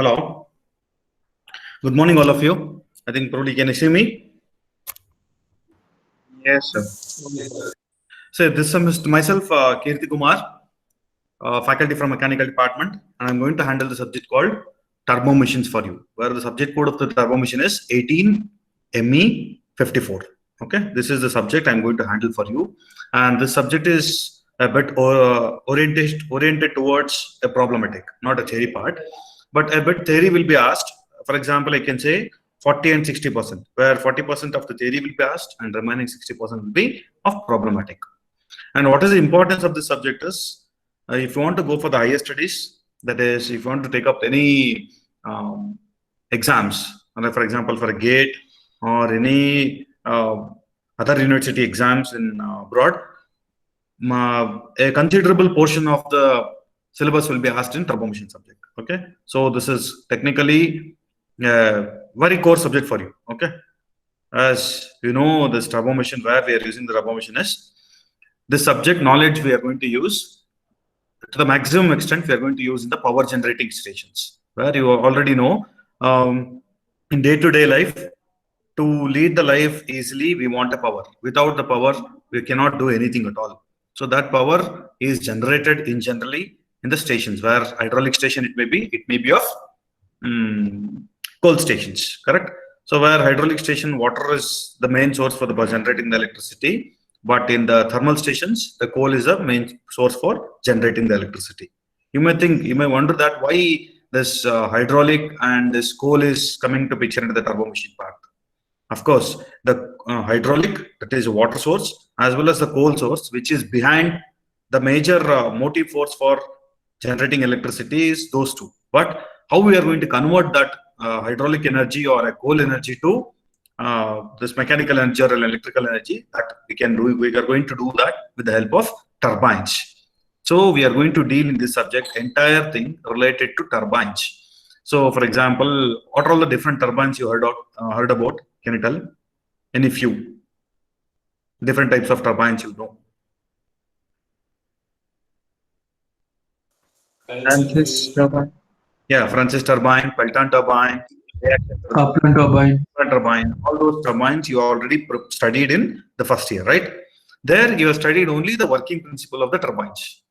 Hello. Good morning, all of you. I think probably can you see me? Yes, sir. So this is myself, Kirti Kumar, faculty from mechanical department, and I'm going to handle the subject called turbo machines for you, where the subject code of the turbo machine is 18ME54. Okay, this is the subject I'm going to handle for you, and this subject is a bit oriented towards a problematic, not a theory part, but a bit theory will be asked. For example, I can say 40 and 60%, where 40% of the theory will be asked and remaining 60% will be of problematic. And what is the importance of this subject is, if you want to go for the higher studies, that is, if you want to take up any exams, for example, for a GATE or any other university exams in abroad, a considerable portion of the syllabus will be asked in turbo machine subject. Okay, so this is technically a very core subject for you. Okay, as you know, this turbo machine, where we are using the turbo machine is this subject knowledge we are going to use to the maximum extent. We are going to use in the power generating stations, where you already know, in day-to-day life, to lead the life easily, we want a power. Without the power, we cannot do anything at all. So that power is generated in generally in the stations, where hydraulic station it may be of coal stations, correct? So where hydraulic station, water is the main source for the generating the electricity, but in the thermal stations, the coal is the main source for generating the electricity. You may wonder that why this hydraulic and this coal is coming to picture into the turbo machine part. Of course, the hydraulic, that is water source, as well as the coal source, which is behind the major motive force for generating electricity, is those two. But how we are going to convert that hydraulic energy or a coal energy to this mechanical energy or electrical energy, that we can do. We are going to do that with the help of turbines. So we are going to deal in this subject entire thing related to turbines. So, for example, what are all the different turbines you heard about? Can you tell? Any few different types of turbines you know? Francis turbine. Yeah, Francis turbine, Pelton turbine, Kaplan turbine. All those turbines you already studied in the first year, right? There you have studied only the working principle of the turbines,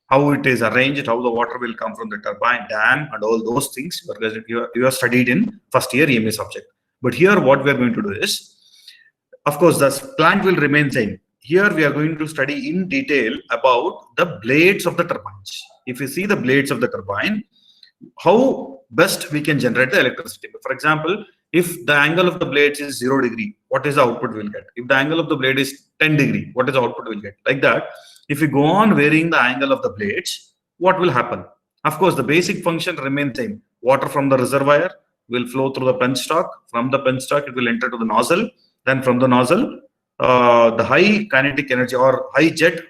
how it is arranged, how the water will come from the turbine, dam, and all those things you have studied in first year EMA subject. But here what we are going to do is, of course, the plant will remain same. Here we are going to study in detail about the blades of the turbines. If you see the blades of the turbine, how best we can generate the electricity. For example, if the angle of the blades is 0 degree, what is the output we'll get? If the angle of the blade is 10 degree, what is the output we'll get? Like that, if you go on varying the angle of the blades, what will happen? Of course, the basic function remains same. Water from the reservoir will flow through the penstock. From the penstock, it will enter to the nozzle. Then from the nozzle, the high kinetic energy or high jet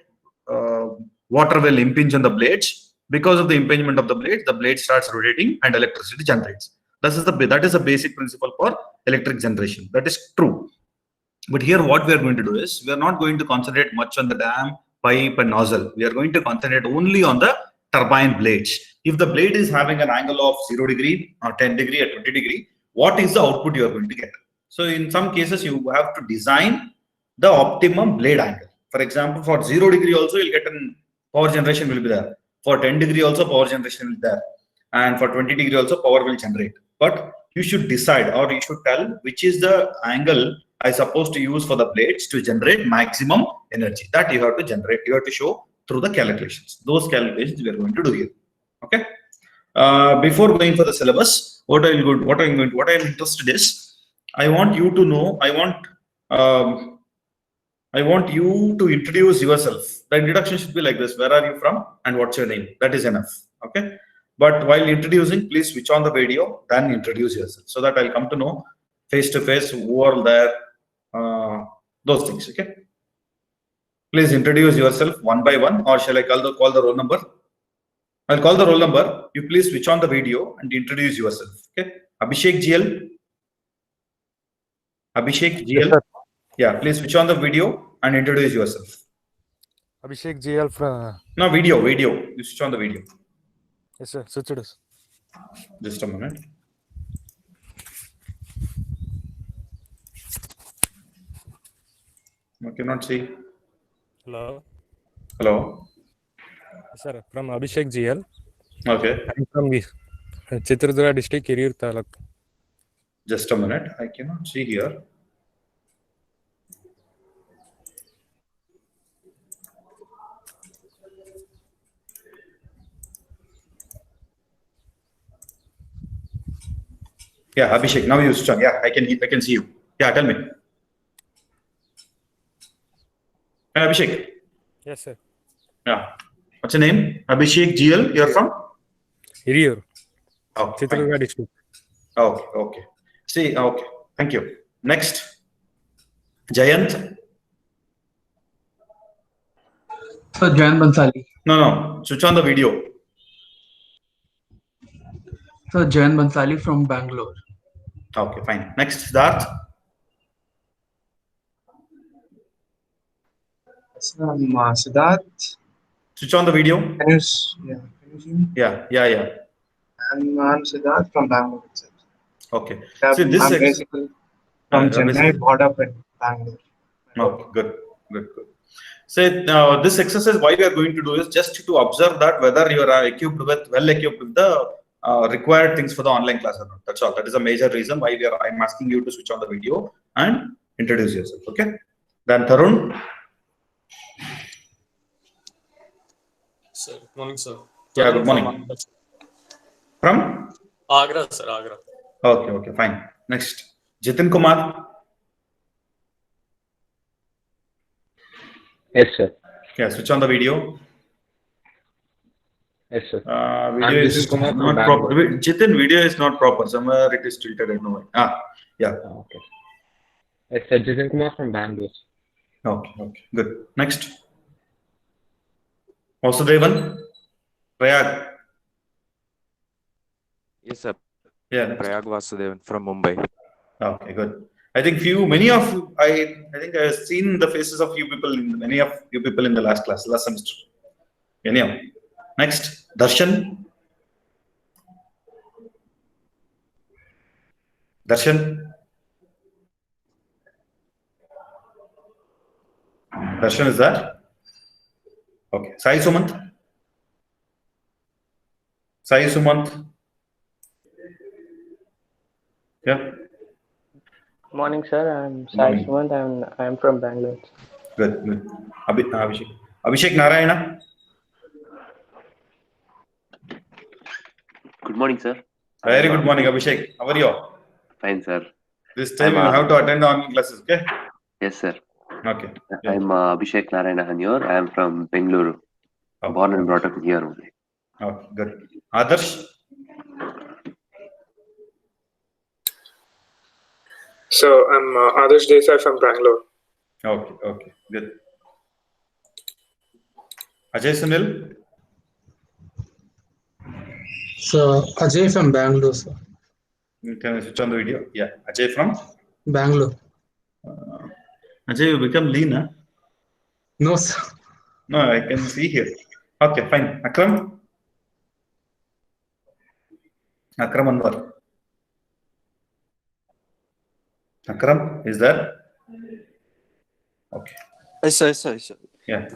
water will impinge on the blades. Because of the impingement of the blade starts rotating and electricity generates. That is the basic principle for electric generation. That is true. But here what we are going to do is, we are not going to concentrate much on the dam, pipe and nozzle. We are going to concentrate only on the turbine blades. If the blade is having an angle of 0 degree or 10 degree or 20 degree, what is the output you are going to get? So in some cases, you have to design the optimum blade angle. For example, for 0 degree also, you'll get an power generation will be there. For 10 degree also, power generation will be there. And for 20 degree also, power will generate. But you should decide, or you should tell which is the angle I supposed to use for the blades to generate maximum energy. That you have to generate, you have to show through the calculations. Those calculations we are going to do here. Okay. Before going for the syllabus, what I'm interested is, I want you to know, I want you to introduce yourself. The introduction should be like this: where are you from and what's your name? That is enough. Okay. But while introducing, please switch on the video, then introduce yourself, so that I'll come to know face to face who are there, those things. Okay. Please introduce yourself one by one, or shall I call the roll number? I'll call the roll number. You please switch on the video and introduce yourself. Okay. Abhishek GL. Abhishek GL. Yes, yeah, please switch on the video and introduce yourself. Abhishek GL from. No, video. You switch on the video. Yes, sir. Switch it. Just a minute. I cannot see. Hello, Hello. sir. From Abhishek GL. Okay. I'm from Chitradurga district, Hiriyur Taluk. Just a minute. I cannot see here. Yeah, Abhishek. Now you strong. Yeah, I can see you. Yeah, tell me. Hey, Abhishek. Yes, sir. Yeah. What's your name? Abhishek GL. You're from? Hiriyur, Oh, fine. Chitradurga district. Okay, okay. See, okay. Thank you. Next. Jayant. Sir, Jayan Bansali. No. Switch on the video. Sir, Jayan Bansali from Bangalore. Okay, fine. Next, Siddharth. Sir, I'm Siddharth. Switch on the video. Can you see me? Yeah. I'm Siddharth from Bangalore itself. Okay. I'm, See, this I'm ex- basically from Chennai, basically- brought up in Bangalore. Okay, good. So this exercise, why we are going to do is just to observe that whether you are well equipped with the required things for the online class or not. That's all. That is a major reason why I'm asking you to switch on the video and introduce yourself. Okay. Then Tarun. Sir, good morning, sir. Yeah, good morning. From? Agra, sir, Agra. Okay, fine. Next, Jitin Kumar. Yes, sir. Yeah, switch on the video. Yes, sir. Video I'm is Jitin Kumar from not Bangalore. proper. Jitin, video is not proper. Somewhere it is tilted. I don't know why. Yeah. Oh, okay. Yes, sir. Jitin Kumar from Bangalore. Okay, good. Next. Vasudevan. Prayag. Yes, sir. Yeah. Next. Prayag Vasudevan from Mumbai. Okay, good. I think many of you, I think I have seen the faces of many of you people in the last semester. Anyhow. Next, Darshan. Darshan is that? Okay. Sai Sumant. Yeah. Morning, sir. I'm Sai Sumant and I'm from Bangalore. Good. Abhishek Narayana. Good morning, sir. Very good morning, Abhishek. How are you? Fine, sir. This time you have to attend the online classes, okay? Yes, sir. Okay. I'm Abhishek Narayana Hanyor. I am from Bengaluru. Okay. Born and brought up here only. Okay, good. Adarsh. So I'm Adarsh Desai from Bangalore. Okay, good. Ajay Sunil. So, Ajay from Bangalore, sir. You can switch on the video. Yeah, Ajay from Bangalore. Ajay, you become lean, huh? No, sir. No, I can see here. Okay, fine. Akram Anwar. Akram, is there? Okay. Yes, sir. Yeah.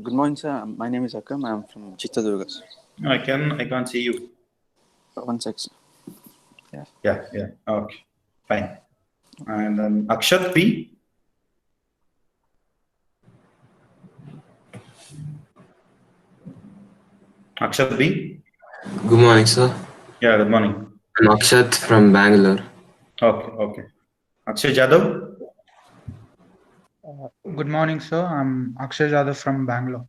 Good morning, sir. My name is Akram. I'm from Chitradurga. No, I can't see you. 1 sec, sir. Yeah. Okay, fine. And then Akshat P. Akshat B. Good morning, sir. Yeah, good morning. I'm Akshat from Bangalore. Okay. Akshay Jadhav. Good morning, sir. I'm Akshay Jadhav from Bangalore.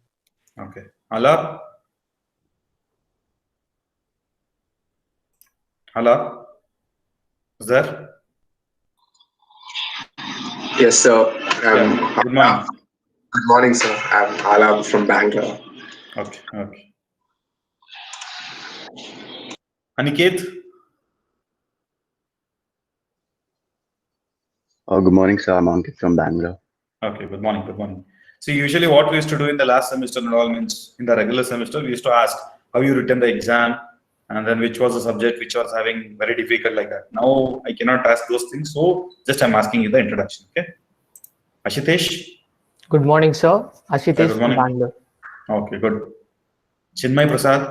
Okay. Alap. Is there? Yes, sir. Good morning. Good morning, sir. I'm Alab from Bangalore. Okay. Aniket. Good morning, sir. I'm Ankit from Bangalore. Okay, good morning. So usually what we used to do in the last semester and all means in the regular semester, we used to ask how you written the exam and then which was the subject which was having very difficult like that. Now I cannot ask those things, so just I'm asking you the introduction. Okay, Ashitesh. Good morning, sir. Ashitesh Good from morning. Bangalore. Okay, good. Chinmay Prasad.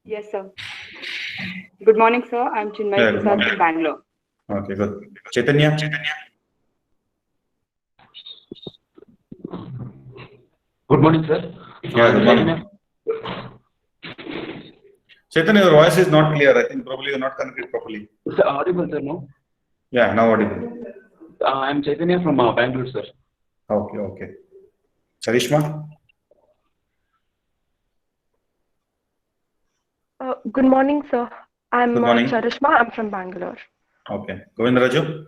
Yes, sir. Good morning, sir. I'm Chinmay Yeah, good Prasad morning. from Bangalore. Okay, good. Chaitanya. Good morning, sir. Yeah, good morning. Chaitanya, your voice is not clear. I think probably you're not connected properly. Is it audible, sir? No. Yeah, now audible. I'm Chaitanya from Bangalore, sir. Okay, okay. Charishma. Good morning, sir. I'm Good morning. Charishma. I'm from Bangalore. Okay. Govindaraju.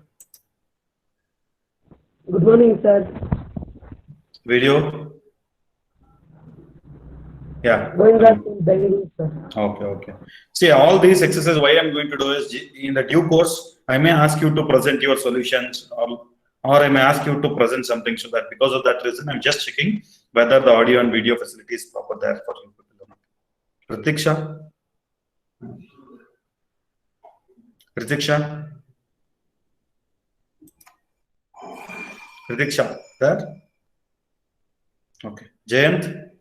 Good morning, sir. Video. Yeah. Govindraj from Bangalore, sir. Okay, okay. See, all these exercises, why I'm going to do is in the due course, I may ask you to present your solutions or I may ask you to present something, so that because of that reason, I'm just checking whether the audio and video facility is proper there for you. Pratiksha. Pratiksha. Pratiksha, there? Okay. Jayant.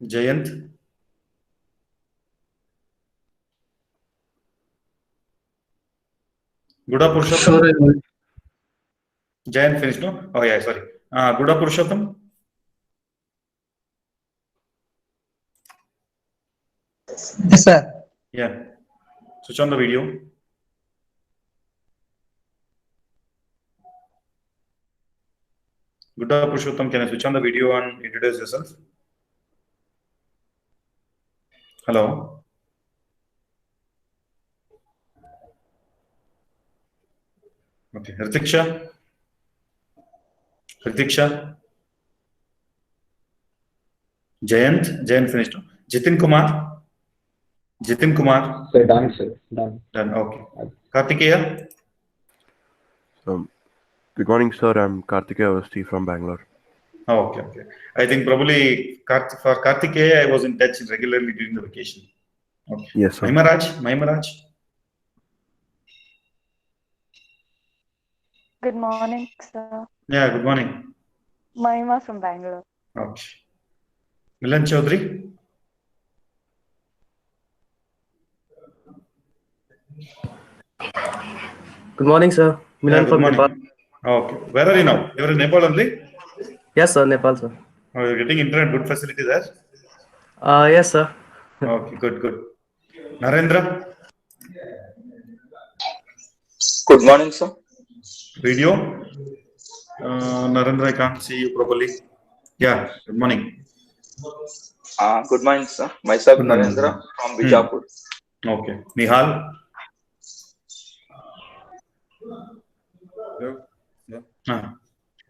Jayant. Guda Purushottam. Sure, I will. Jayant finished, no? Oh, yeah, sorry. Guda Purushottam. Yes, sir. Yeah. Switch on the video. Guda Purushottam, can I switch on the video and introduce yourself? Hello. Okay. Ritiksha. Ritiksha. Jayant. Jayant finished. No? Jitin Kumar. Jitin Kumar. Sir, done, sir. Done. Done. Okay. Kartikeya. Good morning, sir. I'm Kartikeya Avasti from Bangalore. Oh, okay, okay. I think probably for Kartikeya, I was in touch regularly during the vacation. Okay. Yes, sir. Maimaraj. Good morning, sir. Yeah, good morning. Mahima from Bangalore. Okay. Milan Chaudhary. Good morning, sir. Yeah, good morning. Okay. Where are you now? You're in Nepal only? Yes, sir. Nepal, sir. Oh, you're getting internet good facility there? Yes, sir. Okay, good, good. Narendra. Good morning, sir. Video. Narendra, I can't see you properly. Yeah, good morning. Good morning, sir. Myself, Good morning, Narendra from Bijapur. Okay. Nihal.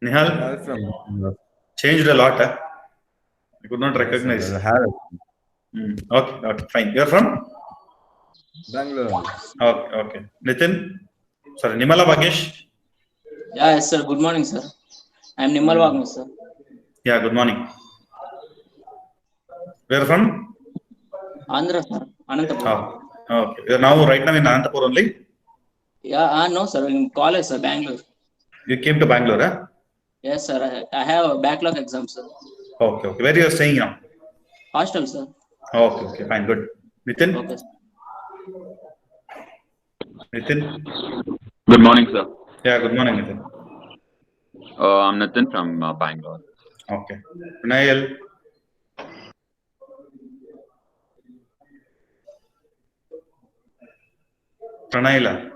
Nihal. Changed a lot. I could not recognize. Okay, okay, fine. You're from? Bangalore. Okay, okay. Nitin? Sorry, Nimala Bhagesh? Yeah, yes, sir. Good morning, sir. I'm Nimal Wagner, sir. Yeah, good morning. Where from? Andhra, sir. Anantapur. Oh, okay. You're now, right now in Anantapur only? Yeah, no, sir. In college, sir. Bangalore. You came to Bangalore, huh? Yes, sir. I have a backlog exam, sir. Okay, okay. Where you are staying now? Hostel, sir. Okay, okay, fine, good. Nitin? Okay, sir. Nitin? Good morning, sir. Yeah, good morning, Nitin. I'm Nitin from Bangalore. Okay. Vinayal? Pranayla?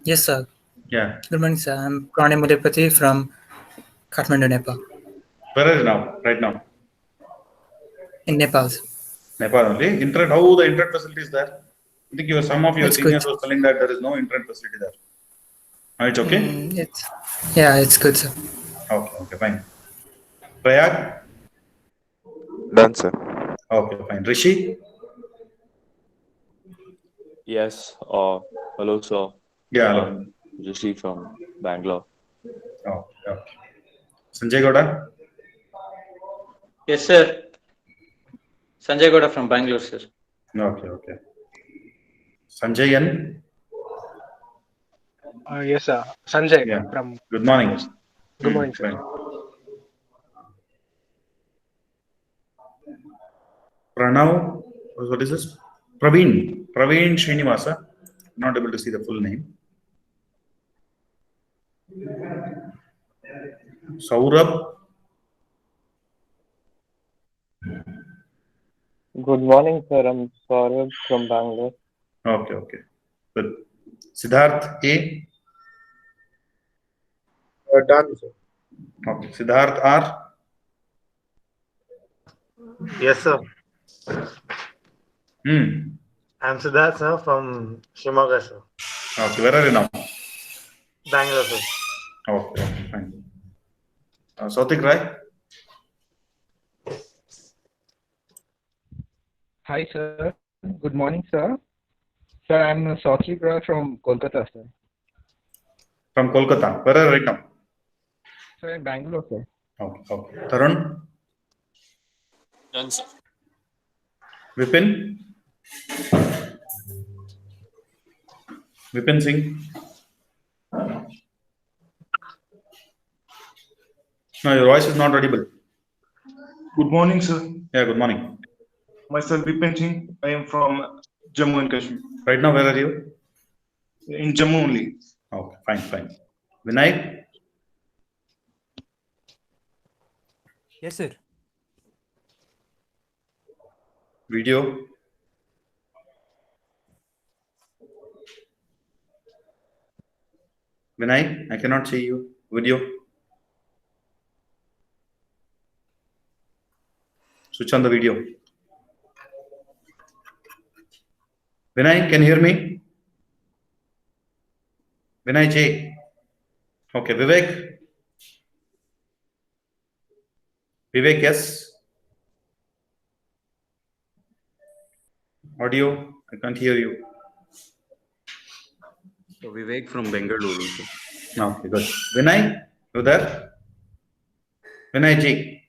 Yes, sir. Yeah. Good morning, sir. I'm Pranay Mudipati from Kathmandu, Nepal. Where are you now, right now? In Nepal. Sir. Nepal only. Internet, how the internet facility is there? I think some of your It's seniors good. were telling that there is no internet facility there. It's okay? It's good, sir. Okay, okay, fine. Prayag? Done, sir. Okay, fine. Rishi? Yes. Hello, sir. Yeah, hello. Rishi from Bangalore. Oh, Okay. Sanjay Gowda? Yes, sir. Sanjay Gowda from Bangalore, sir. Okay, okay. Sanjay N? Yes, sir. Sanjay Yeah. from. Good morning. Good morning, sir. Fine. Pranav, what is this? Praveen Srinivasa. Not able to see the full name. Saurabh. Good morning, sir. I'm Saurabh from Bangalore. Okay, okay. Good. Siddharth A. Done, sir. Okay. Siddharth R. Yes, sir. I'm Siddharth, sir, from Shimoga, sir. Okay. Where are you now? Bangalore, sir. Okay, okay, fine. Sautik Rai. Hi, sir. Good morning, sir. Sir, I'm Sautik Rai from Kolkata, sir. From Kolkata. Where are you right now? Sir, in Bangalore, sir. Okay, okay. Tarun. Done, sir. Vipin. Vipin Singh. No, your voice is not audible. Good morning, sir. Yeah, good morning. Myself, Vipin Singh. I am from Jammu and Kashmir. Right now, where are you? In Jammu only. Okay, fine, fine. Vinay? Yes, sir. Video? Vinay, I cannot see you. Video? Switch on the video. Vinay, can you hear me? Vinay J. Okay, Vivek? Vivek, yes? Audio? I can't hear you. So Vivek from Bengaluru. Okay, good. Vinay, you there? Vinay G.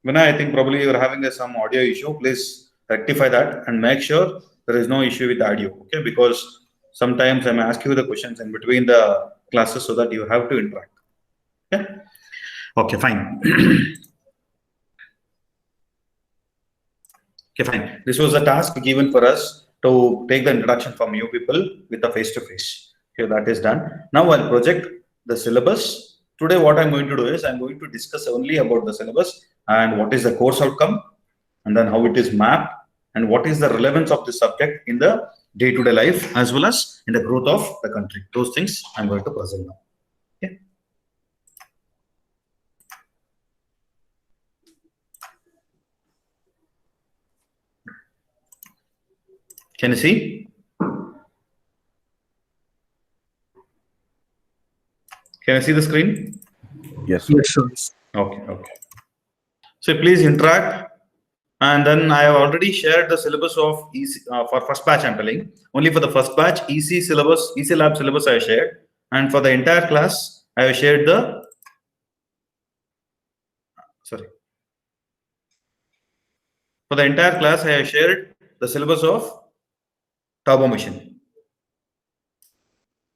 Vinay, I think probably you're having some audio issue. Please rectify that and make sure there is no issue with the audio. Okay, because sometimes I may ask you the questions in between the classes so that you have to interact. Okay, okay, fine. Okay, fine. This was a task given for us to take the introduction from you people with a face-to-face. Okay, that is done. Now I'll project the syllabus. Today what I'm going to do is I'm going to discuss only about the syllabus and what is the course outcome and then how it is mapped and what is the relevance of this subject in the day-to-day life as well as in the growth of the country. Those things I'm going to present now. Okay. Can you see? Can I see the screen? Yes. Yes, sir. Okay, okay. So please interact. And then I have already shared the syllabus of EC, for first batch I'm telling. Only for the first batch, EC syllabus, EC lab syllabus I have shared. And for the entire class, I have shared the, sorry. For the entire class, I have shared the syllabus of Turbo Machine.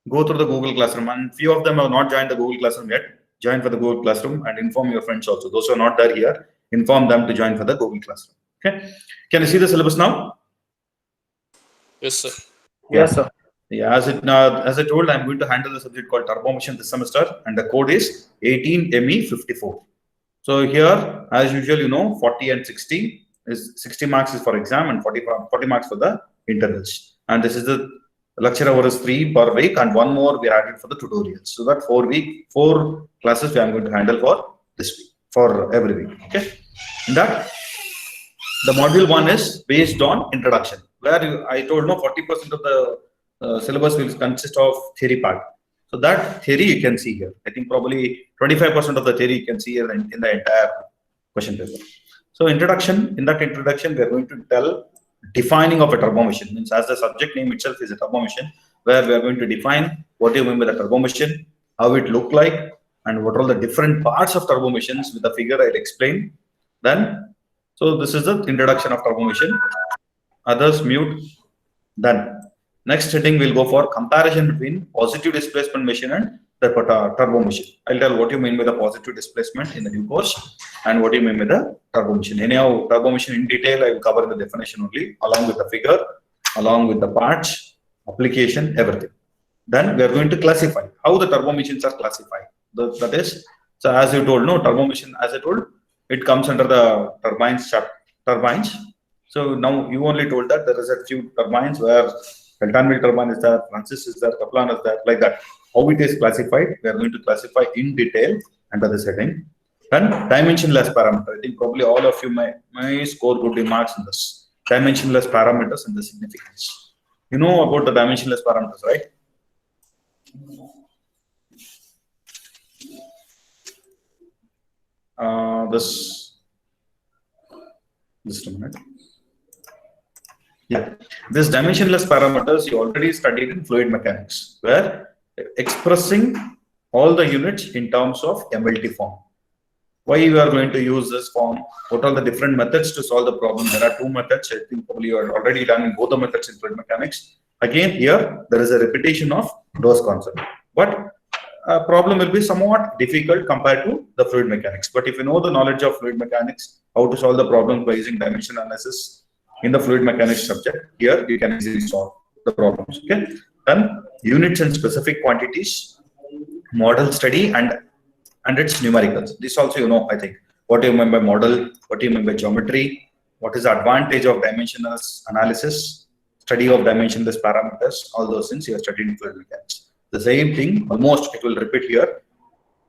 Go through the Google Classroom, and few of them have not joined the Google Classroom yet. Join for the Google Classroom and inform your friends also. Those who are not there here, inform them to join for the Google Classroom. Okay. Can you see the syllabus now? Yes, sir. Yes, sir. Yeah, as I told, I'm going to handle the subject called Turbo Machine this semester, and the code is 18ME54. So here, as usual, you know, 40 and 60 is 60 marks is for exam and 40 marks for the internals. And this is the lecture hour is 3 per week, and one more we added for the tutorials. So that 4 classes we are going to handle for this week, for every week. Okay. In that, the module 1 is based on introduction, where I told no 40% of the syllabus will consist of theory part. So that theory you can see here. I think probably 25% of the theory you can see here in the entire question paper. So introduction, in that introduction, we are going to tell defining of a turbo machine. Means as the subject name itself is a turbo machine, where we are going to define what you mean by the turbo machine, how it look like, and what are the different parts of turbo machines with the figure I'll explain. Then, so this is the introduction of turbo machine. Others mute. Then, next heading will go for comparison between positive displacement machine and the turbo machine. I'll tell what you mean by the positive displacement in the due course and what you mean by the turbo machine. Anyhow, turbo machine in detail I will cover in the definition only, along with the figure, along with the parts, application, everything. Then we are going to classify how the turbo machines are classified. That is, so as you told, no turbo machine, as I told, it comes under the turbines. So now you only told that there is a few turbines where Pelton-Wheel turbine is there, Francis is there, Kaplan is there, like that. How it is classified, we are going to classify in detail under this heading. Then dimensionless parameter. I think probably all of you may score good remarks in this. Dimensionless parameters and the significance. You know about the dimensionless parameters, right? Just a minute. Yeah, this dimensionless parameters you already studied in fluid mechanics, where expressing all the units in terms of MLT form. Why we are going to use this form? What are the different methods to solve the problem? There are two methods. I think probably you are already done in both the methods in fluid mechanics. Again, here there is a repetition of those concepts, but a problem will be somewhat difficult compared to the fluid mechanics. But if you know the knowledge of fluid mechanics, how to solve the problem by using dimension analysis in the fluid mechanics subject, here you can easily solve the problems. Okay, then units and specific quantities, model study, and its numericals. This also you know, I think. What do you mean by model? What do you mean by geometry? What is the advantage of dimensional analysis? Study of dimensionless parameters, all those things you are studying in fluid mechanics. The same thing, almost it will repeat here,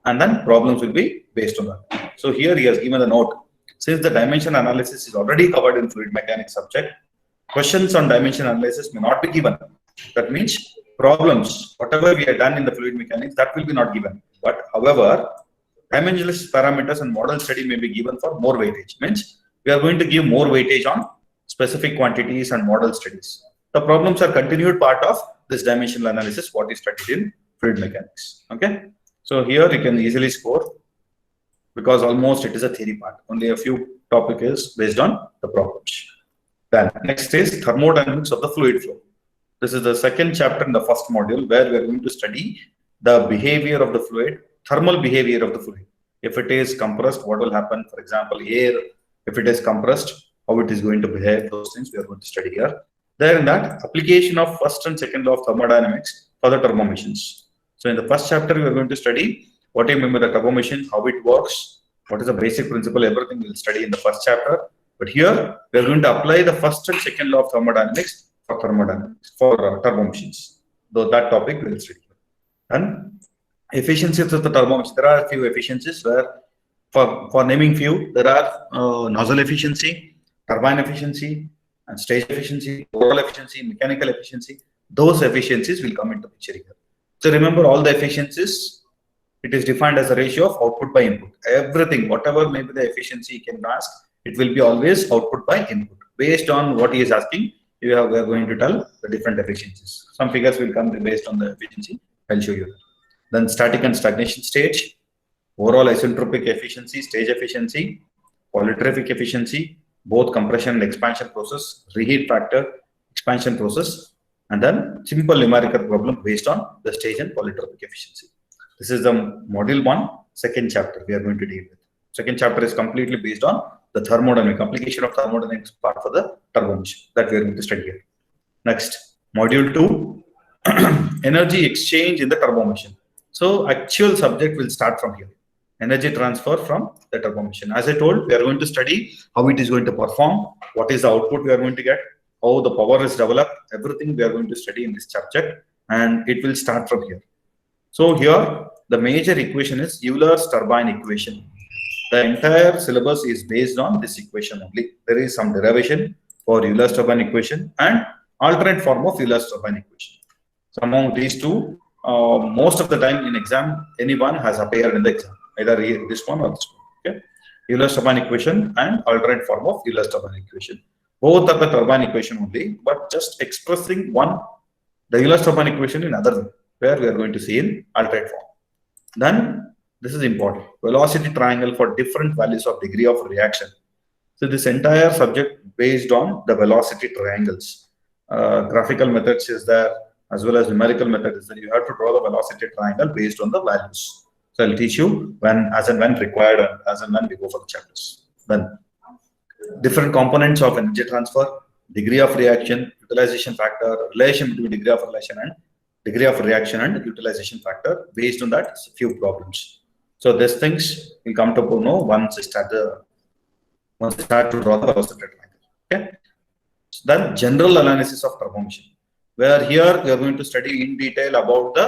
and then problems will be based on that. So here he has given a note. Since the dimension analysis is already covered in fluid mechanics subject, questions on dimension analysis may not be given. That means problems, whatever we have done in the fluid mechanics, that will be not given. But however, dimensionless parameters and model study may be given for more weightage. Means we are going to give more weightage on specific quantities and model studies. The problems are continued part of this dimensional analysis, what is studied in fluid mechanics. Okay, so here you can easily score because almost it is a theory part. Only a few topic is based on the problems. Then next is thermodynamics of the fluid flow. This is the second chapter in the first module where we are going to study the behavior of the fluid, thermal behavior of the fluid. If it is compressed, what will happen? For example, air, if it is compressed, how it is going to behave, those things we are going to study here. There in that, application of first and second law of thermodynamics for the turbo machines. So in the first chapter, we are going to study what do you mean by the turbo machine, how it works, what is the basic principle, everything we will study in the first chapter. But here, we are going to apply the first and second law of thermodynamics for turbo machines. Though that topic we will study. And efficiencies of the turbo machine. There are a few efficiencies where, for naming few, there are nozzle efficiency, turbine efficiency, and stage efficiency, overall efficiency, mechanical efficiency. Those efficiencies will come into picture here. So remember all the efficiencies, it is defined as a ratio of output by input. Everything, whatever may be the efficiency you can ask, it will be always output by input. Based on what he is asking, we are going to tell the different efficiencies. Some figures will come based on the efficiency. I'll show you. Then static and stagnation stage, overall isentropic efficiency, stage efficiency, polytropic efficiency, both compression and expansion process, reheat factor, expansion process, and then simple numerical problem based on the stage and polytropic efficiency. This is the module 1, second chapter we are going to deal with. Second chapter is completely based on the thermodynamic application of thermodynamics part for the turbo machine that we are going to study here. Next, module 2, energy exchange in the turbo machine. So actual subject will start from here. Energy transfer from the turbo machine. As I told, we are going to study how it is going to perform, what is the output we are going to get, how the power is developed, everything we are going to study in this subject, and it will start from here. So here, the major equation is Euler's turbine equation. The entire syllabus is based on this equation only. There is some derivation for Euler's turbine equation and alternate form of Euler's turbine equation. So among these two, most of the time in exam, anyone has appeared in the exam, either this one or this one. Okay, Euler's turbine equation and alternate form of Euler's turbine equation. Both are the turbine equation only, but just expressing one the Euler's turbine equation in other way, where we are going to see in alternate form. Then this is important. Velocity triangle for different values of degree of reaction. So this entire subject based on the velocity triangles. Graphical methods is there, as well as numerical method is there. You have to draw the velocity triangle based on the values. So I'll teach you as and when required, and as and when we go for the chapters. Then different components of energy transfer, degree of reaction, utilization factor, relation between degree of relation and degree of reaction and utilization factor. Based on that, few problems. So these things will come to know once we start to draw the velocity triangle. Okay. Then general analysis of turbo machine, where here we are going to study in detail about the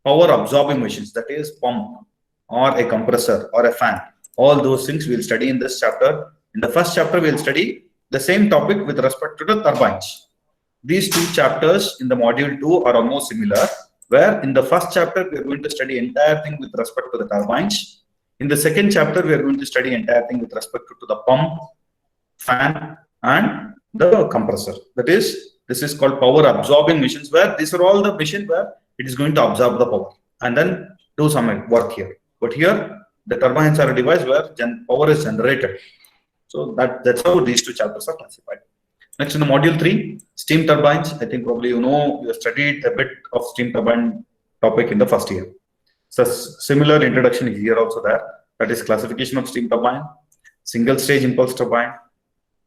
power absorbing machines, that is pump or a compressor or a fan. All those things we will study in this chapter. In the first chapter, we will study the same topic with respect to the turbines. These two chapters in the module 2 are almost similar, where in the first chapter, we are going to study entire thing with respect to the turbines. In the second chapter, we are going to study entire thing with respect to the pump, fan, and the compressor. That is, this is called power absorbing machines, where these are all the machines where it is going to absorb the power and then do some work here. But here, the turbines are a device where power is generated. So that's how these two chapters are classified. Next, in the module 3, steam turbines. I think probably you have studied a bit of steam turbine topic in the first year. So similar introduction is here also there. That is classification of steam turbine, single stage impulse turbine.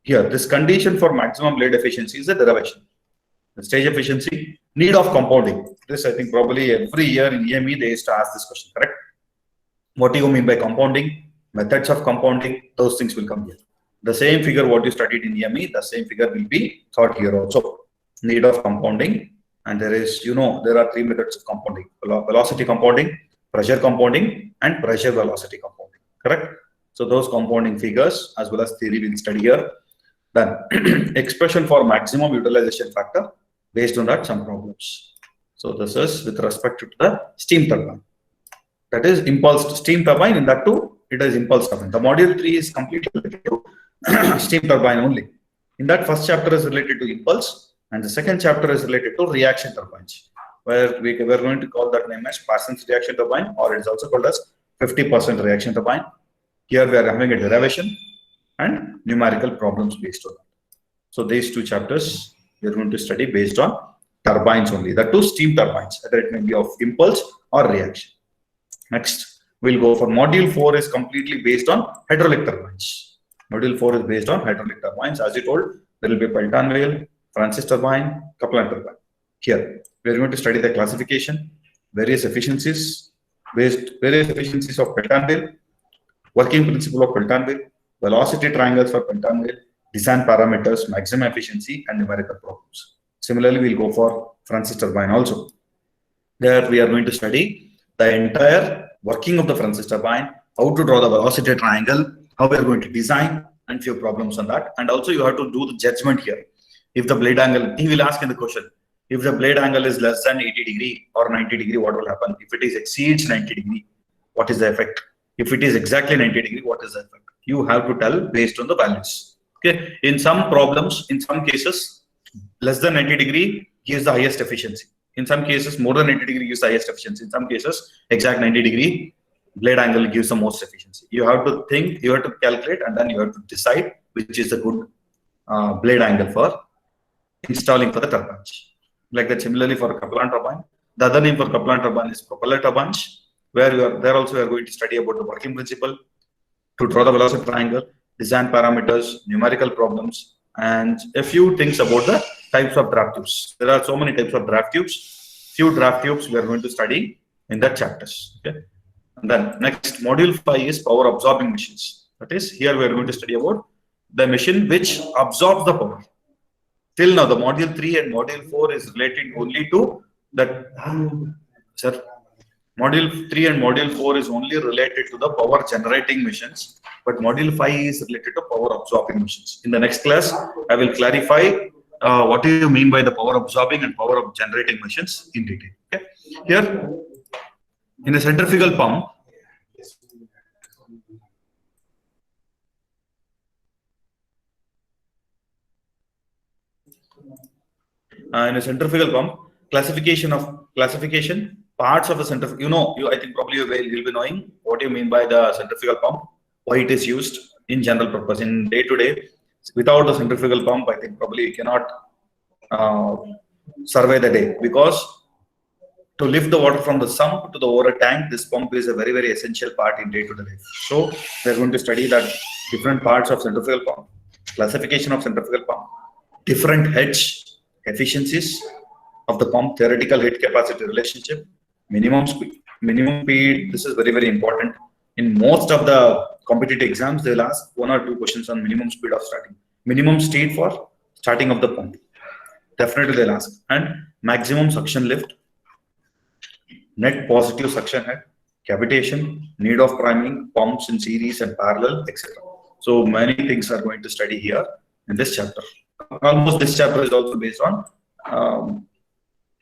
Here, this condition for maximum blade efficiency is the derivation. The stage efficiency, need of compounding. This I think probably every year in EME they used to ask this question, correct? What do you mean by compounding? Methods of compounding, those things will come here. The same figure what you studied in EME, the same figure will be taught here also. Need of compounding, and there is, there are 3 methods of compounding: velocity compounding, pressure compounding, and pressure velocity compounding, correct? So those compounding figures as well as theory we'll study here. Then expression for maximum utilization factor, based on that some problems. So this is with respect to the steam turbine. That is impulsed steam turbine, in that too it is impulse turbine. The module 3 is completely related to steam turbine only. In that, first chapter is related to impulse and the second chapter is related to reaction turbines, where we are going to call that name as Parsons reaction turbine, or it is also called as 50% reaction turbine. Here we are having a derivation and numerical problems based on that. So these two chapters we are going to study based on turbines only, the 2 steam turbines, whether it may be of impulse or reaction. Next, we'll go for module 4 is completely based on hydraulic turbines. Module 4 is based on hydraulic turbines. As you told, there will be Pelton wheel, Francis turbine, Kaplan turbine. Here, we are going to study the classification, various efficiencies of Pelton wheel, working principle of Pelton wheel, velocity triangles for Pelton wheel, design parameters, maximum efficiency, and numerical problems. Similarly, we'll go for Francis turbine also. There we are going to study the entire working of the Francis turbine, how to draw the velocity triangle, how we are going to design, and few problems on that. And also you have to do the judgment here. If the blade angle, he will ask in the question, if the blade angle is less than 80 degree or 90 degree, what will happen? If it is exceeds 90 degree, what is the effect? If it is exactly 90 degree, what is the effect? You have to tell based on the values. Okay. In some problems, in some cases, less than 90 degree gives the highest efficiency. In some cases, more than 90 degree gives the highest efficiency. In some cases, exact 90 degree blade angle gives the most efficiency. You have to think, you have to calculate, and then you have to decide which is the good blade angle for installing for the turbines. Like that, similarly for Kaplan turbine. The other name for Kaplan turbine is propeller turbines, where we are going to study about the working principle, to draw the velocity triangle, design parameters, numerical problems, and a few things about the types of draft tubes. There are so many types of draft tubes. Few draft tubes we are going to study in that chapters. Okay. And then next, module 5 is power absorbing machines. That is, here we are going to study about the machine which absorbs the power. Till now, the module 3 and module 4 is related only to that. Sir, module 3 and module 4 is only related to the power generating machines, but module 5 is related to power absorbing machines. In the next class, I will clarify what do you mean by the power absorbing and power generating machines in detail. Okay. Here, in a centrifugal pump, classification parts of a centrifugal. I think probably you'll be knowing what you mean by the centrifugal pump, why it is used in general purpose in day to day. Without the centrifugal pump, I think probably you cannot survey the day, because to lift the water from the sump to the over tank, this pump is a very, very essential part in day-to-day life. So we're going to study that different parts of centrifugal pump, classification of centrifugal pump, different heads, efficiencies of the pump, theoretical head capacity relationship, minimum speed. This is very, very important. In most of the competitive exams, they'll ask 1 or 2 questions on minimum speed of starting, minimum speed for starting of the pump. Definitely they'll ask. And maximum suction lift, net positive suction head, cavitation, need of priming, pumps in series and parallel, etc. So many things are going to study here in this chapter. Almost this chapter is also based on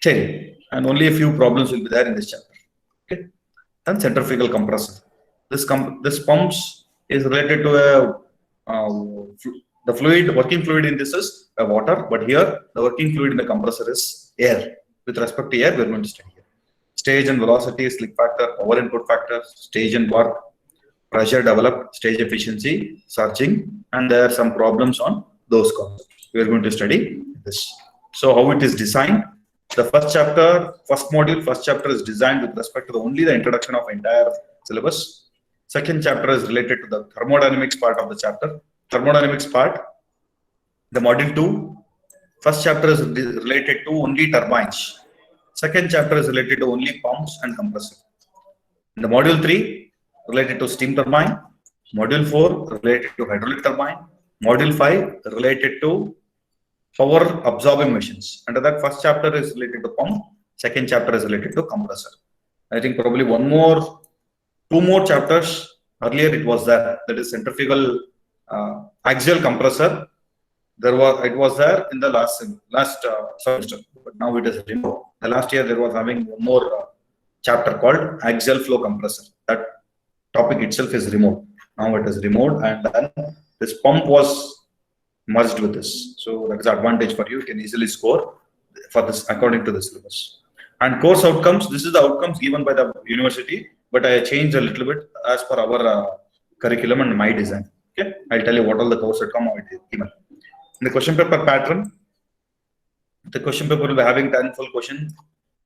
theory, and only a few problems will be there in this chapter. Okay, and centrifugal compressor. This pumps is related to the fluid, working fluid in this is water, but here the working fluid in the compressor is air. With respect to air, we are going to study here. Stage and velocity, slip factor, power input factor, stage and work, pressure developed, stage efficiency, surging, and there are some problems on those concepts. We are going to study this. So how it is designed? The first chapter is designed with respect to only the introduction of entire syllabus. Second chapter is related to the thermodynamics part of the chapter. Thermodynamics part, the module 2, first chapter is related to only turbines. Second chapter is related to only pumps and compressor. In the module 3, related to steam turbine. Module 4, related to hydraulic turbine. Module 5, related to power absorbing machines. Under that, first chapter is related to pump. Second chapter is related to compressor. I think probably 2 more chapters. Earlier it was there. That is centrifugal axial compressor. It was there in the last semester, but now it is removed. The last year there was having one more chapter called axial flow compressor. That topic itself is removed. Now it is removed, and then this pump was merged with this. So that is advantage for you. You can easily score for this according to the syllabus. And course outcomes. This is the outcomes given by the university, but I changed a little bit as per our curriculum and my design. Okay, I'll tell you what all the course outcome are given. In the question paper pattern, the question paper will be having 10 full questions,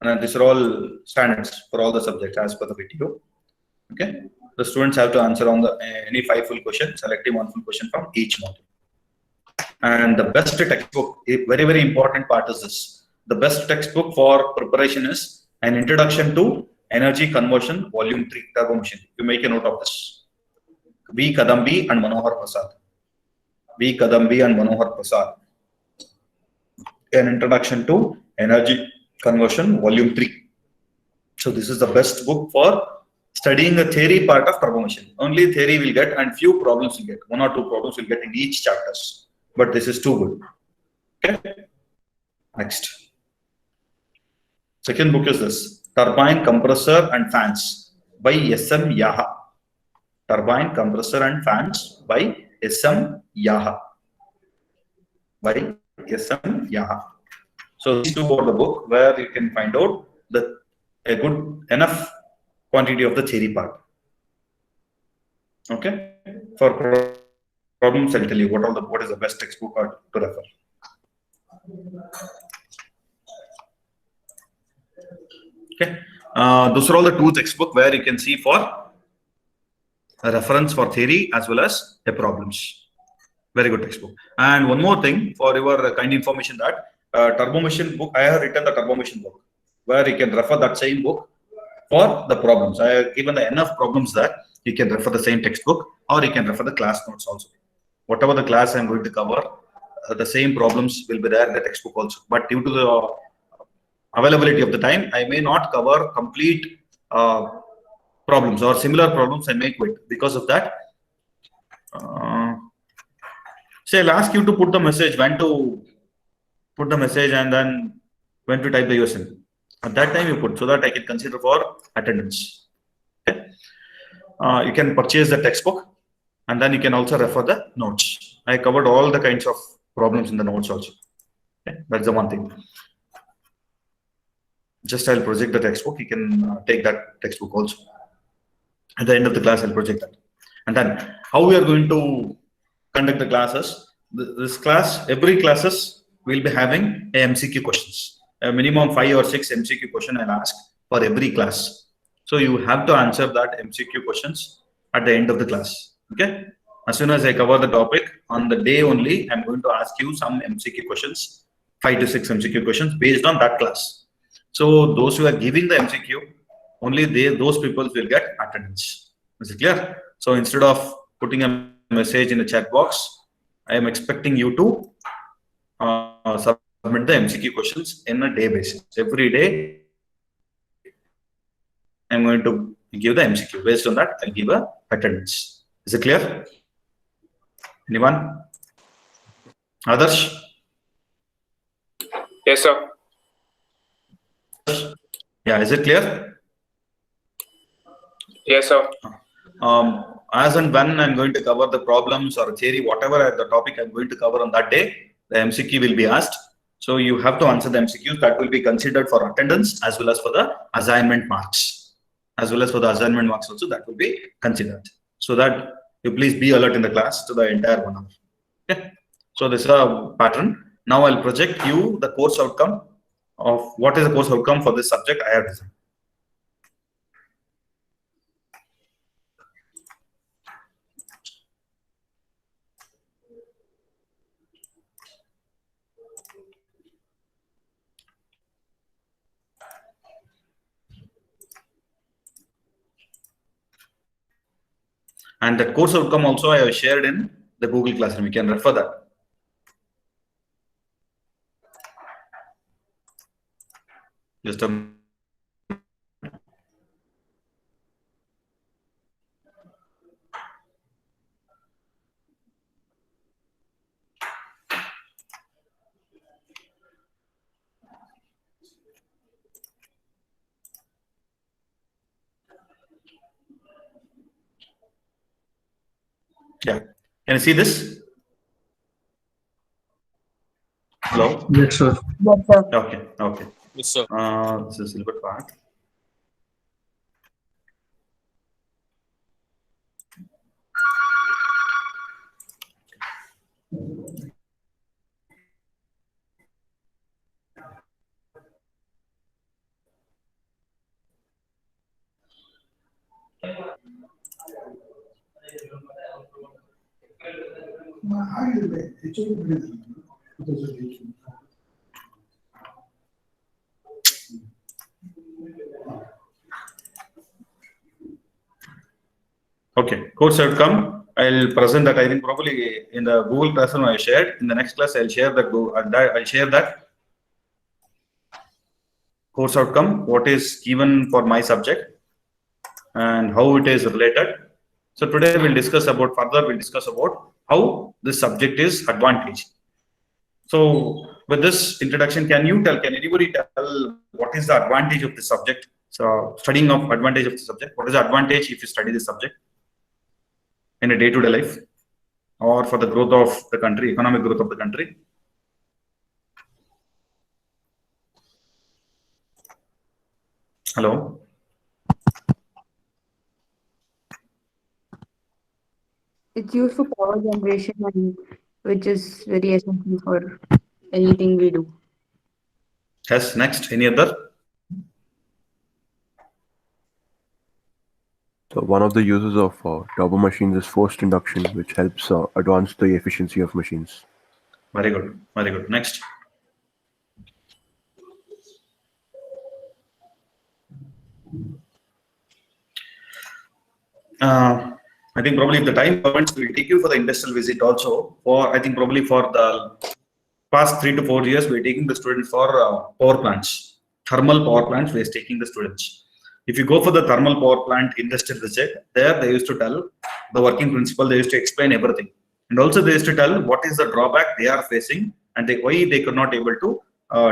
and these are all standards for all the subjects as per the video. Okay, the students have to answer on any 5 full questions, selecting 1 full question from each module. And the best textbook, a very, very important part is this. The best textbook for preparation is An Introduction to Energy Conversion, Volume 3, Turbo Machine. You make a note of this. V. Kadambi and Manohar Prasad. V. Kadambi and Manohar Prasad. An Introduction to Energy Conversion, Volume 3. So this is the best book for studying the theory part of turbo machine. Only theory will get, and few problems will get. 1 or 2 problems will get in each chapters. But this is too good. Okay. Next. Second book is this. Turbine, Compressor and Fans by S.M. Yaha. Turbine, Compressor and Fans by S.M. Yaha. By S.M. Yaha. So these 2 are the book where you can find out a good enough quantity of the theory part. Okay. For problems, I'll tell you what is the best textbook to refer. Okay. Those are all the 2 textbooks where you can see for a reference for theory as well as the problems. Very good textbook. And one more thing for your kind information, that turbo machine book, I have written the turbo machine book where you can refer that same book for the problems. I have given enough problems that you can refer the same textbook, or you can refer the class notes also. Whatever the class I'm going to cover, the same problems will be there in the textbook also. But due to the availability of the time, I may not cover complete problems, or similar problems I may quit. Because of that, say I'll ask you to put the message, when to put the message, and then when to type the USN. At that time you put, so that I can consider for attendance. Okay. You can purchase the textbook, and then you can also refer the notes. I covered all the kinds of problems in the notes also. Okay. That's the one thing. Just I'll project the textbook. You can take that textbook also. At the end of the class, I'll project that. And then how we are going to conduct the classes. This class, every classes will be having a MCQ questions. A minimum 5 or 6 MCQ question I'll ask for every class. So you have to answer that MCQ questions at the end of the class. Okay. As soon as I cover the topic, on the day only, I'm going to ask you some MCQ questions, 5 to 6 MCQ questions based on that class. So those who are giving the MCQ, only those people will get attendance. Is it clear? So instead of putting a message in the chat box, I am expecting you to submit the MCQ questions in a day basis. Every day, I'm going to give the MCQ. Based on that, I'll give a attendance. Is it clear? Anyone? Others? Yes, sir. Yeah, is it clear? Yes, sir. As and when I'm going to cover the problems or theory, whatever the topic I'm going to cover on that day, the MCQ will be asked. So you have to answer the MCQs. That will be considered for attendance as well as for the assignment marks. As well as for the assignment marks also, that will be considered. So that you please be alert in the class to the entire 1 hour. Okay. So this is a pattern. Now I'll project you the course outcome of what is the course outcome for this subject I have designed. And the course outcome also I have shared in the Google Classroom. You can refer that. Just a yeah. Can you see this? Hello? Yes, sir. Yes, sir. Okay, okay. Yes, sir. This is a little bit part. Okay, course outcome. I'll present that. I think probably in the Google Classroom I shared. In the next class, I'll share that. I'll share that course outcome. What is given for my subject and how it is related. So today we'll discuss about further. We'll discuss about how this subject is advantage. So with this introduction, can anybody tell what is the advantage of this subject? So studying of advantage of the subject. What is the advantage if you study this subject in a day-to-day life or for the growth of the country, economic growth of the country? Hello? It's used for power generation, and which is very essential for anything we do. Yes, next. Any other? So one of the uses of turbo machines is forced induction, which helps advance the efficiency of machines. Very good. Very good. Next. I think probably if the time permits, we'll take you for the industrial visit also. I think probably for the past 3 to 4 years, we're taking the students for power plants, thermal power plants. We're taking the students. If you go for the thermal power plant industrial visit, there they used to tell the working principle. They used to explain everything, and also they used to tell what is the drawback they are facing and why they could not able to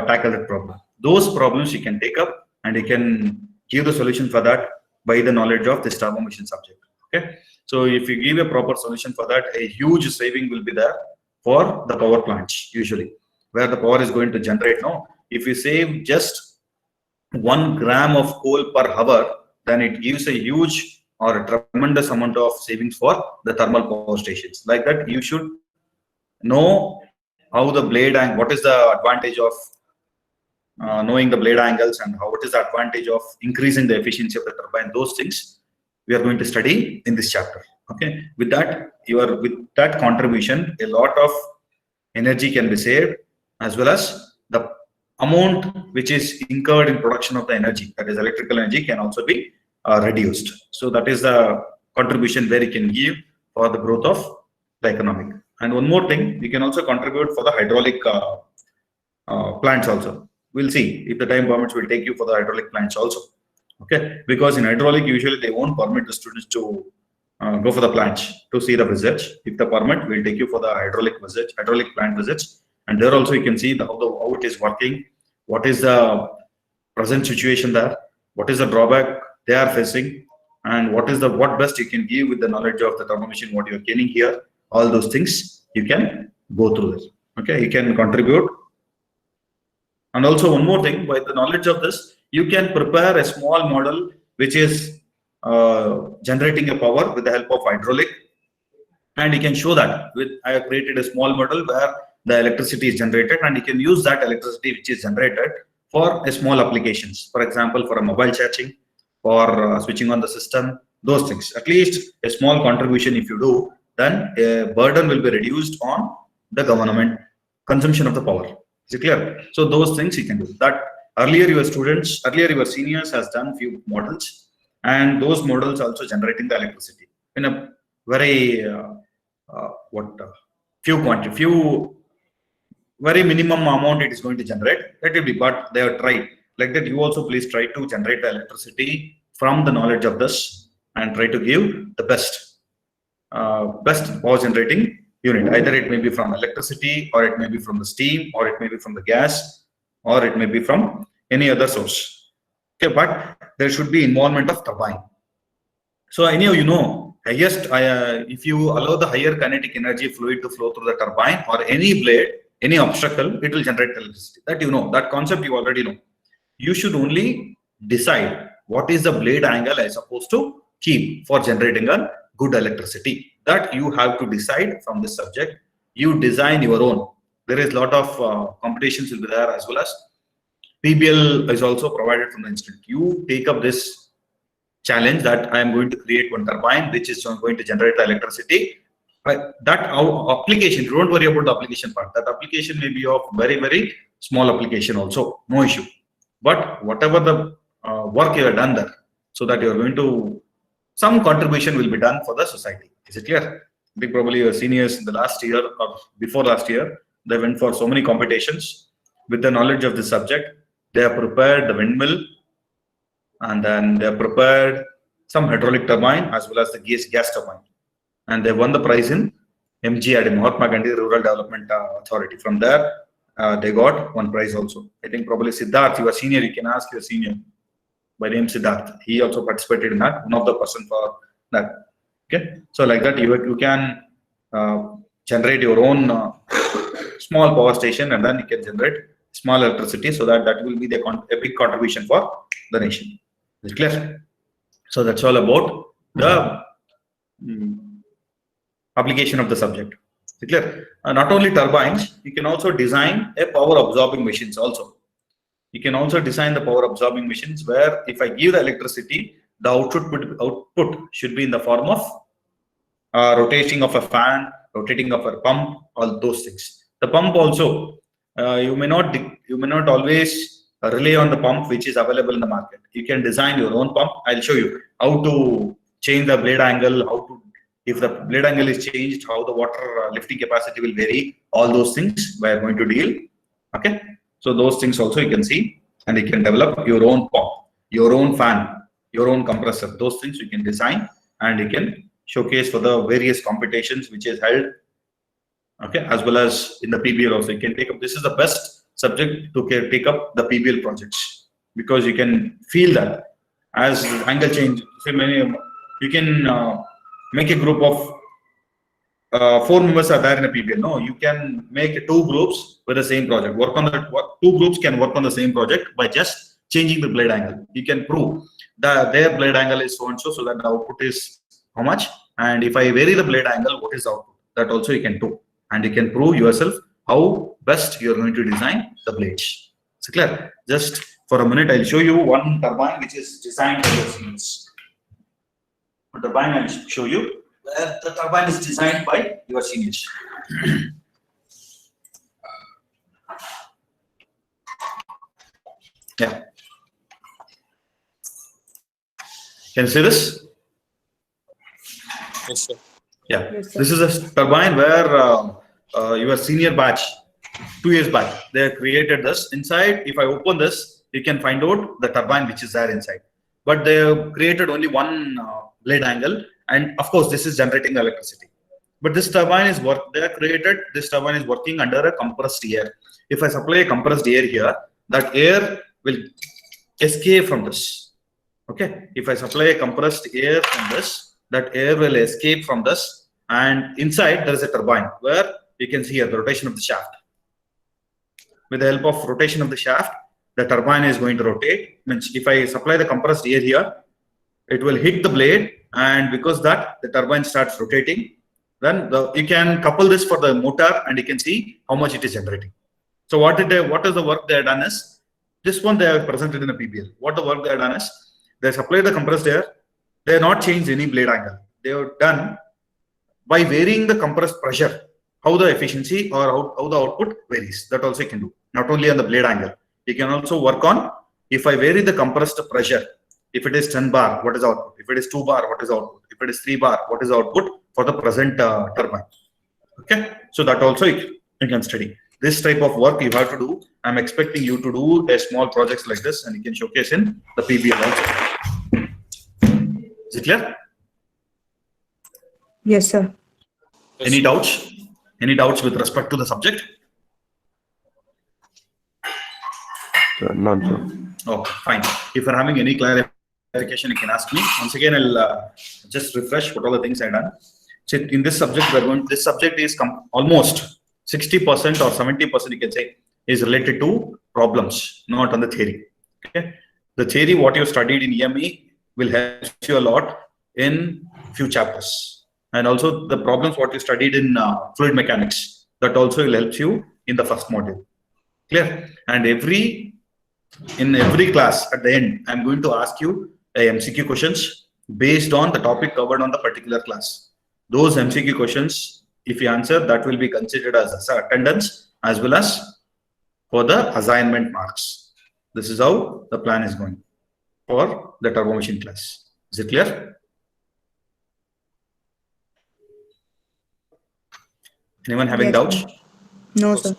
tackle that problem. Those problems you can take up and you can give the solution for that by the knowledge of this turbo machine subject. Okay. So if you give a proper solution for that, a huge saving will be there for the power plants usually, where the power is going to generate. Now, if you save just 1 gram of coal per hour, then it gives a huge or a tremendous amount of savings for the thermal power stations. Like that, you should know how the blade and what is the advantage of knowing the blade angles and what is the advantage of increasing the efficiency of the turbine. Those things we are going to study in this chapter. Okay, with that, with that contribution, a lot of energy can be saved, as well as the amount which is incurred in production of the energy, that is electrical energy, can also be reduced. So that is the contribution where you can give for the growth of the economic. And one more thing, we can also contribute for the hydraulic plants also. We'll see if the time permits, will take you for the hydraulic plants also. Okay, because in hydraulic usually they won't permit the students to go for the plants to see the visits. If the permit, will take you for the hydraulic visits, hydraulic plant visits, and there also you can see how it is working, what is the present situation there, what is the drawback they are facing, and what best you can give with the knowledge of the turbo machine, what you are gaining here. All those things you can go through this. Okay, you can contribute. And also one more thing, by the knowledge of this, you can prepare a small model which is generating a power with the help of hydraulic, and you can show that I have created a small model where the electricity is generated, and you can use that electricity which is generated for a small applications. For example, for a mobile charging, for switching on the system, those things. At least a small contribution if you do, then a burden will be reduced on the government consumption of the power. Is it clear? So those things you can do. That earlier your seniors has done few models, and those models also generating the electricity in a very very minimum amount it is going to generate. That will be, but they have tried. Like that, you also please try to generate the electricity from the knowledge of this and try to give the best power generating unit. Either it may be from electricity, or it may be from the steam, or it may be from the gas, or it may be from any other source. Okay, but there should be involvement of turbine. So anyhow, you know, highest if you allow the higher kinetic energy fluid to flow through the turbine or any blade, any obstacle, it will generate electricity. That you know, that concept you already know. You should only decide what is the blade angle I am supposed to keep for generating a good electricity. That you have to decide from this subject. You design your own. There is a lot of competitions will be there, as well as PBL is also provided from the institute. You take up this challenge that I am going to create one turbine which is going to generate the electricity. That application, don't worry about the application part. That application may be of very, very small application also, no issue. But whatever the work you have done there, so that you are going to, some contribution will be done for the society. Is it clear? I think probably your seniors in the last year or before last year, they went for so many competitions with the knowledge of this subject. They have prepared the windmill, and then they have prepared some hydraulic turbine as well as the gas turbine. And they won the prize in MGRD, Mahatma Gandhi Rural Development Authority. From there, they got one prize also. I think probably Siddharth, your senior, you can ask your senior by name Siddharth. He also participated in that, one of the person for that. Okay, so like that, you can generate your own small power station, and then you can generate small electricity, so that will be a big contribution for the nation. Is it clear? So that's all about the application of the subject. Is it clear? Not only turbines, you can also design a power absorbing machines also. You can also design the power absorbing machines where if I give the electricity, the output should be in the form of rotating of a fan, rotating of a pump, all those things. The pump also, you may not always rely on the pump which is available in the market. You can design your own pump. I'll show you how to change the blade angle, if the blade angle is changed, how the water lifting capacity will vary. All those things we are going to deal. Okay, so those things also you can see, and you can develop your own pump, your own fan, your own compressor. Those things you can design, and you can showcase for the various competitions which is held. Okay, as well as in the PBL also you can take up. This is the best subject to take up the PBL projects, because you can feel that as angle change. You can make a group of 4 members are there in a PBL. No, you can make 2 groups with the same project. Two groups can work on the same project by just changing the blade angle. You can prove that their blade angle is so and so, so that the output is how much. And if I vary the blade angle, what is the output? That also you can do. And you can prove yourself how best you are going to design the blades. Is it clear? Just for a minute, I'll show you one turbine which is designed by your seniors. A turbine I'll show you where the turbine is designed by your seniors. Yeah. Can you see this? Yes, sir. Yeah. Yes, sir. This is a turbine where your senior batch, 2 years back, they created this. Inside, if I open this, you can find out the turbine which is there inside. But they have created only one blade angle, and of course, this is generating electricity. But this turbine is this turbine is working under a compressed air. If I supply a compressed air here, that air will escape from this. Okay. If I supply a compressed air from this, that air will escape from this, and inside there is a turbine where you can see here the rotation of the shaft. With the help of rotation of the shaft, the turbine is going to rotate. Means if I supply the compressed air here, it will hit the blade, and because that the turbine starts rotating, then you can couple this for the motor, and you can see how much it is generating. So what is the work they have done is, this one they have presented in a PBL. What the work they have done is, they supply the compressed air, they have not changed any blade angle. They have done by varying the compressed pressure, how the efficiency or how the output varies. That also you can do. Not only on the blade angle, you can also work on, if I vary the compressed pressure, if it is 10 bar, what is the output? If it is 2 bar, what is the output? If it is 3 bar, what is the output for the present turbine? Okay, so that also you can study. This type of work you have to do. I'm expecting you to do a small projects like this, and you can showcase in the PBL also. Is it clear? Yes, sir. Any doubts? Any doubts with respect to the subject? None, sir. Okay, fine. If you're having any clarification, you can ask me. Once again, I'll just refresh what all the things I've done. So in this subject, this subject is almost 60% or 70%, you can say, is related to problems, not on the theory. Okay. The theory, what you studied in EME, will help you a lot in few chapters. And also the problems, what you studied in fluid mechanics, that also will help you in the first module. Clear? And in every class, at the end, I'm going to ask you a MCQ questions based on the topic covered on the particular class. Those MCQ questions, if you answer, that will be considered as attendance as well as for the assignment marks. This is how the plan is going for the turbo machine class. Is it clear? Anyone having doubts? No, sir.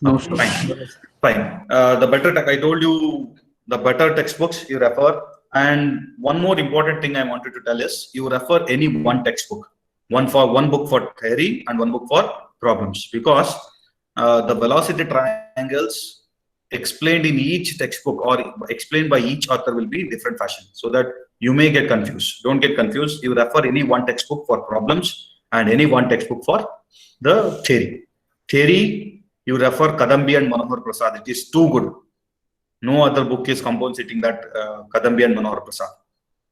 No, fine. Fine. The better I told you, the better textbooks you refer. And one more important thing I wanted to tell is, you refer any one textbook. One book for theory and one book for problems, because the velocity triangles explained in each textbook or explained by each author will be different fashion, so that you may get confused. Don't get confused. You refer any one textbook for problems and any one textbook for the theory. Theory, you refer Kadambi and Manohar Prasad. It is too good. No other book is compensating that Kadambi and Manohar Prasad.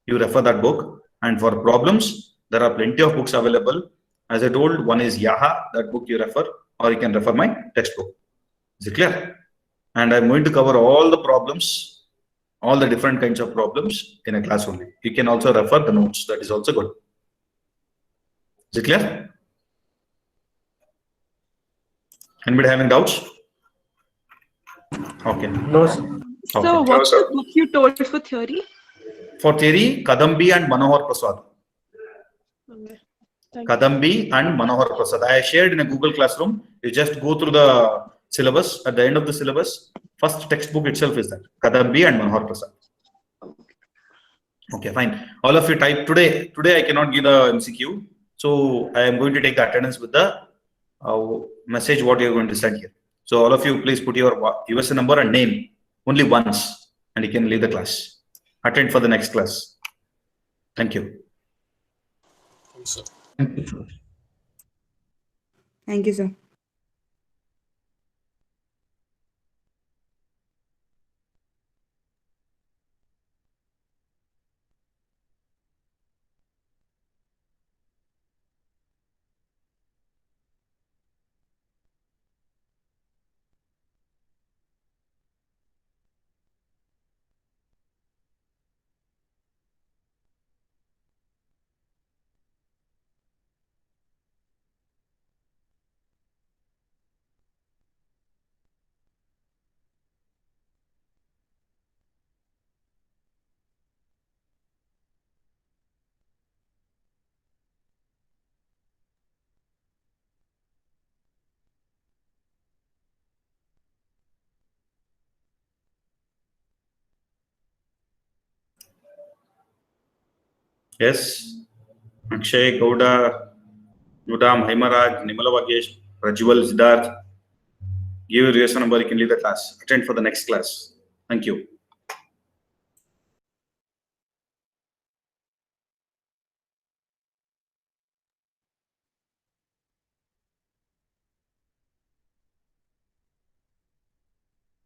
You refer that book. And for problems, there are plenty of books available. As I told, one is Yaha, that book you refer, or you can refer my textbook. Is it clear? And I'm going to cover all the problems, all the different kinds of problems in a class only. You can also refer the notes. That is also good. Is it clear? Anybody having doubts? Okay. No, sir. Okay. So what's the book you told for theory? For theory, Kadambi and Manohar Prasad. Okay. Kadambi and Manohar Prasad. I shared in a Google Classroom. You just go through the syllabus. At the end of the syllabus, first textbook itself is that Kadambi and Manohar Prasad. Okay, fine. All of you type today. Today I cannot give the MCQ, so I am going to take the attendance with the message what you are going to send here. So all of you, please put your USA number and name only once, and you can leave the class. Attend for the next class. Thank you. Thank you, sir. Yes. Akshay, Gowda, Nudam, Haimaraj, Nimala Vagesh, Rajwal, Siddharth. Give your reason number, you can leave the class. Attend for the next class. Thank you.